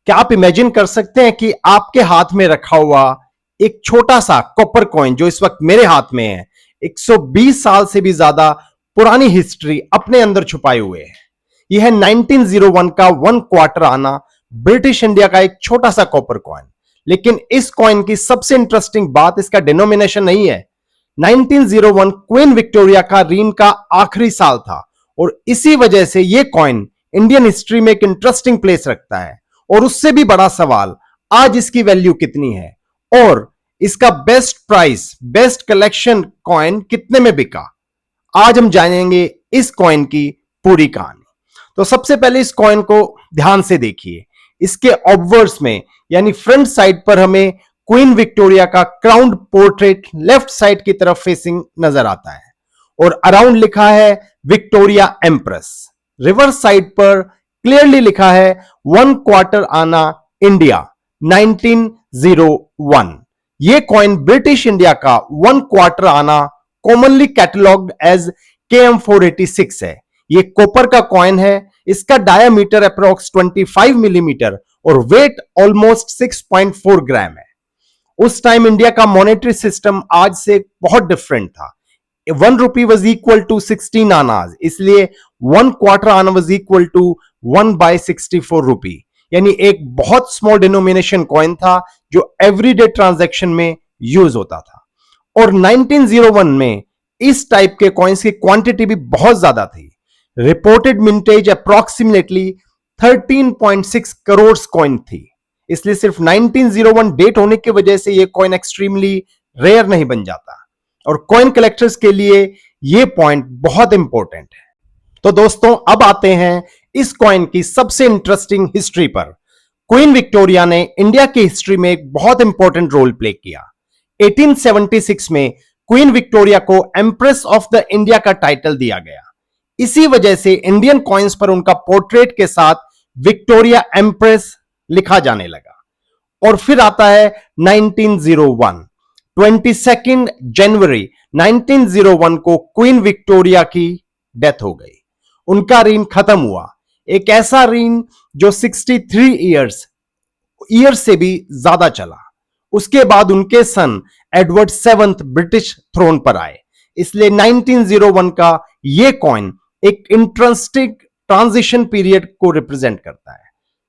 क्या आप इमेजिन कर सकते हैं कि आपके हाथ में रखा हुआ एक छोटा सा कॉपर कॉइन जो इस वक्त मेरे हाथ में है, 120 साल से भी ज्यादा पुरानी हिस्ट्री अपने अंदर छुपाए हुए है। यह है 1901 का 1 क्वार्टर आना, ब्रिटिश इंडिया का एक छोटा सा कॉपर कॉइन। लेकिन इस कॉइन की सबसे इंटरेस्टिंग बात इसका डिनोमिनेशन नहीं है। 1901 क्वीन विक्टोरिया का रीन का आखिरी साल था और इसी वजह से यह कॉइन इंडियन हिस्ट्री में एक इंटरेस्टिंग प्लेस रखता है। और उससे भी बड़ा सवाल, आज इसकी वैल्यू कितनी है और इसका best price, best collection coin कितने में बिका। आज हम जानेंगे इस कॉइन की पूरी कहानी। तो सबसे पहले इस कॉइन को ध्यान से देखिए। इसके ऑब्वर्स में यानी फ्रंट साइड पर हमें क्वीन विक्टोरिया का क्राउन्ड पोर्ट्रेट लेफ्ट साइड की तरफ फेसिंग नजर आता है और अराउंड लिखा है विक्टोरिया एम्प्रेस। रिवर्स साइड पर क्लियरली लिखा है 1 क्वार्टर आना इंडिया 1901। यह कॉइन ब्रिटिश इंडिया का 1 क्वार्टर आना कॉमनली कैटलॉग्ड एज KM486 है। यह कॉपर का कॉइन है। इसका डायामीटर अप्रोक्स 25 मिलीमीटर और वेट ऑलमोस्ट 6.4 ग्राम है। उस टाइम इंडिया का मॉनेटरी सिस्टम आज से बहुत डिफरेंट था। 1 रुपी वॉज इक्वल टू 16 आनाज, इसलिए 1 क्वार्टर आना वॉज इक्वल टू 1/64 रुपी, यानी एक बहुत स्मॉल डिनोमिनेशन कॉइन था जो एवरीडे ट्रांजैक्शन में यूज होता था। और 1901 में इस टाइप के कॉइन्स की क्वांटिटी भी बहुत ज्यादा थी। Reported mintage approximately 13.6 crore coin थी, इसलिए सिर्फ 1901 डेट होने की वजह से यह कॉइन एक्सट्रीमली रेयर नहीं बन जाता। और कॉइन कलेक्टर्स के लिए यह पॉइंट बहुत इंपॉर्टेंट है। तो दोस्तों, अब आते हैं इस कॉइन की सबसे इंटरेस्टिंग हिस्ट्री पर। क्वीन विक्टोरिया ने इंडिया की हिस्ट्री में एक बहुत इंपॉर्टेंट रोल प्ले किया। 1876 में क्वीन विक्टोरिया को एम्प्रेस ऑफ द इंडिया का टाइटल दिया गया। इसी वजह से इंडियन कॉइन्स पर उनका पोर्ट्रेट के साथ विक्टोरिया एम्प्रेस लिखा जाने लगा। और फिर आता है 1901। 22 जनवरी 1901 को क्वीन विक्टोरिया की डेथ हो गई। उनका रीन खत्म हुआ। एक ऐसा रीन जो 63 ईयर्स से भी ज्यादा चला। उसके बाद उनके सन एडवर्ड 7th ब्रिटिश थ्रोन पर आए। इसलिए 1901 का यह कॉइन एक इंटरेस्टिंग ट्रांजिशन पीरियड को रिप्रेजेंट करता है।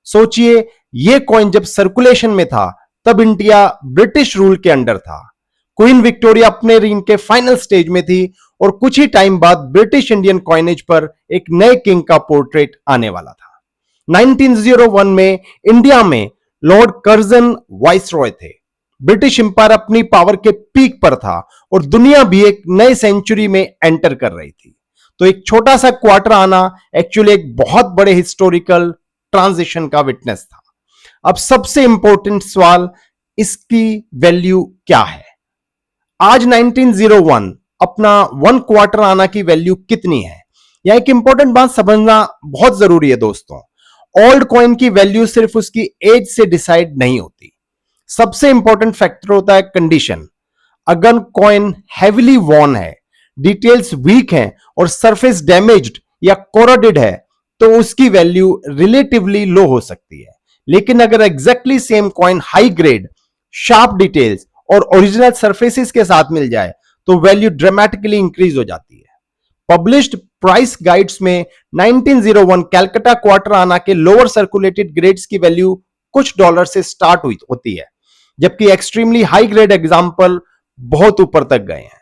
सोचिए, यह कॉइन जब सर्कुलेशन में था तब इंडिया ब्रिटिश रूल के अंडर था। क्वीन विक्टोरिया अपने रीन के फाइनल स्टेज में थी और कुछ ही टाइम बाद ब्रिटिश इंडियन कॉइनेज पर एक नए किंग का पोर्ट्रेट आने वाला था। 1901 में इंडिया में लॉर्ड कर्जन वाइसरॉय थे। ब्रिटिश एम्पायर अपनी पावर के पीक पर था और दुनिया भी एक नए सेंचुरी में एंटर कर रही थी। तो एक छोटा सा क्वार्टर आना एक्चुअली एक बहुत बड़े हिस्टोरिकल ट्रांजिशन का विटनेस था। अब सबसे इंपॉर्टेंट सवाल, इसकी वैल्यू क्या है? आज 1901 अपना 1 क्वार्टर आना की वैल्यू कितनी है? यह एक इंपॉर्टेंट बात समझना बहुत जरूरी है दोस्तों। ओल्ड कॉइन की वैल्यू सिर्फ उसकी एज से डिसाइड नहीं होती। सबसे इंपॉर्टेंट फैक्टर होता है कंडीशन। अगर कॉइन हैविली वॉर्न है, डिटेल्स वीक हैं और सरफेस डैमेज्ड या कोरोडेड है तो उसकी वैल्यू रिलेटिवली लो हो सकती है। लेकिन अगर exactly same coin high grade, sharp details और ओरिजिनल सरफेसेस के साथ मिल जाए तो वैल्यू ड्रामेटिकली इंक्रीज हो जाती है। पब्लिश्ड प्राइस गाइड्स में 1901 कैलकाटा क्वार्टर आना के लोअर सर्कुलेटेड ग्रेड्स की वैल्यू कुछ डॉलर से स्टार्ट होती है, जबकि एक्सट्रीमली हाई ग्रेड एग्जांपल बहुत ऊपर तक गए हैं।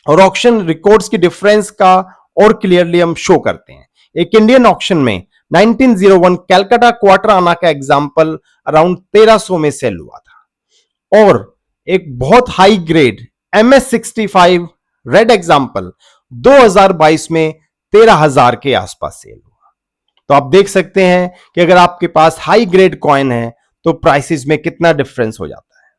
और ऑक्शन रिकॉर्ड्स की डिफरेंस का और क्लियरली हम शो करते हैं। एक इंडियन ऑक्शन में 1901 कैलकाटा क्वार्टर आना का एग्जांपल अराउंड 1300 में सेल हुआ था और एक बहुत high grade MS65 red example 2022 में 13,000 के आसपास सेल हुआ। तो आप देख सकते हैं कि अगर आपके पास हाई ग्रेड कॉइन है तो प्राइसेस में कितना डिफरेंस हो जाता है।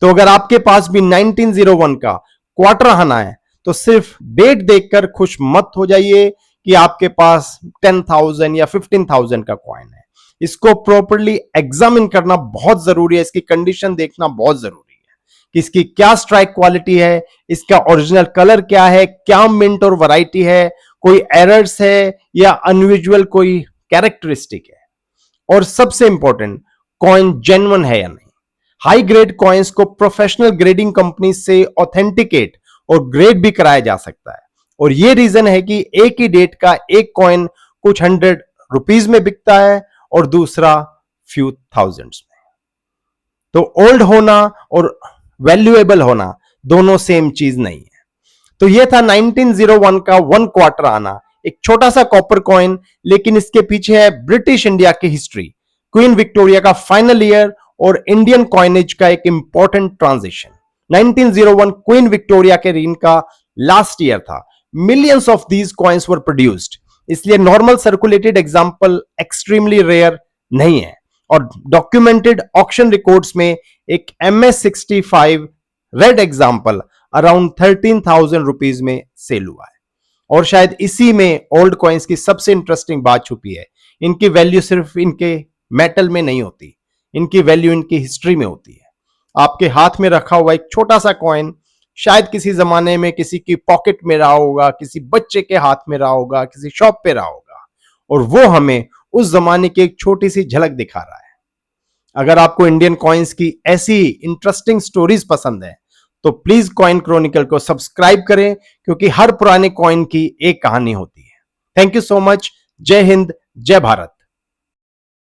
तो अगर आपके पास भी 1901 का क्वार्टर आना है तो सिर्फ डेट देखकर खुश मत हो जाइए कि आपके पास 10,000 या 15,000 का कॉइन है। इसको प्रॉपर्ली एग्जामिन करना बहुत जरूरी है। इसकी कंडीशन देखना बहुत जरूरी है कि इसकी क्या स्ट्राइक क्वालिटी है, इसका ओरिजिनल कलर क्या है, क्या मिंट और वैरायटी है, कोई एरर्स है या अनयूजुअल कोई कैरेक्टरिस्टिक है। और सबसे इंपॉर्टेंट, कॉइन जेन्युइन है या नहीं। हाई ग्रेड कॉइन्स को प्रोफेशनल ग्रेडिंग कंपनी से ऑथेंटिकेट और ग्रेड भी कराया जा सकता है, और यह रीजन है कि एक ही डेट का एक कॉइन कुछ ₹100 में बिकता है और दूसरा फ्यू थाउजेंड्स में। तो ओल्ड होना और वैल्यूएबल होना दोनों सेम चीज नहीं है। तो यह था 1901 का 1 क्वार्टर आना, एक छोटा सा कॉपर कॉइन, लेकिन इसके पीछे है ब्रिटिश इंडिया की हिस्ट्री, क्वीन विक्टोरिया का फाइनल ईयर और इंडियन कॉइनेज का एक इंपॉर्टेंट ट्रांजिशन। 1901 क्वीन विक्टोरिया के रीन का लास्ट ईयर था। Millions of these coins were produced, इसलिए normal circulated example extremely rare नहीं है। और डॉक्यूमेंटेड ऑक्शन रिकॉर्ड्स में एक MS-65 red example around 13,000 rupees में सेल हुआ है। और शायद इसी में ओल्ड कॉइन्स की सबसे इंटरेस्टिंग बात छुपी है। इनकी वैल्यू सिर्फ इनके मेटल में नहीं होती, इनकी वैल्यू इनकी हिस्ट्री में होती है। आपके हाथ में रखा हुआ एक छोटा सा कॉइन शायद किसी जमाने में किसी की पॉकेट में रहा होगा, किसी बच्चे के हाथ में रहा होगा, किसी शॉप पे रहा होगा, और वो हमें उस जमाने की एक छोटी सी झलक दिखा रहा है। अगर आपको इंडियन कॉइन्स की ऐसी इंटरेस्टिंग स्टोरीज पसंद है तो प्लीज कॉइन क्रॉनिकल को सब्सक्राइब करें, क्योंकि हर पुराने कॉइन की एक कहानी होती है। Thank you so much. जय हिंद, जय भारत।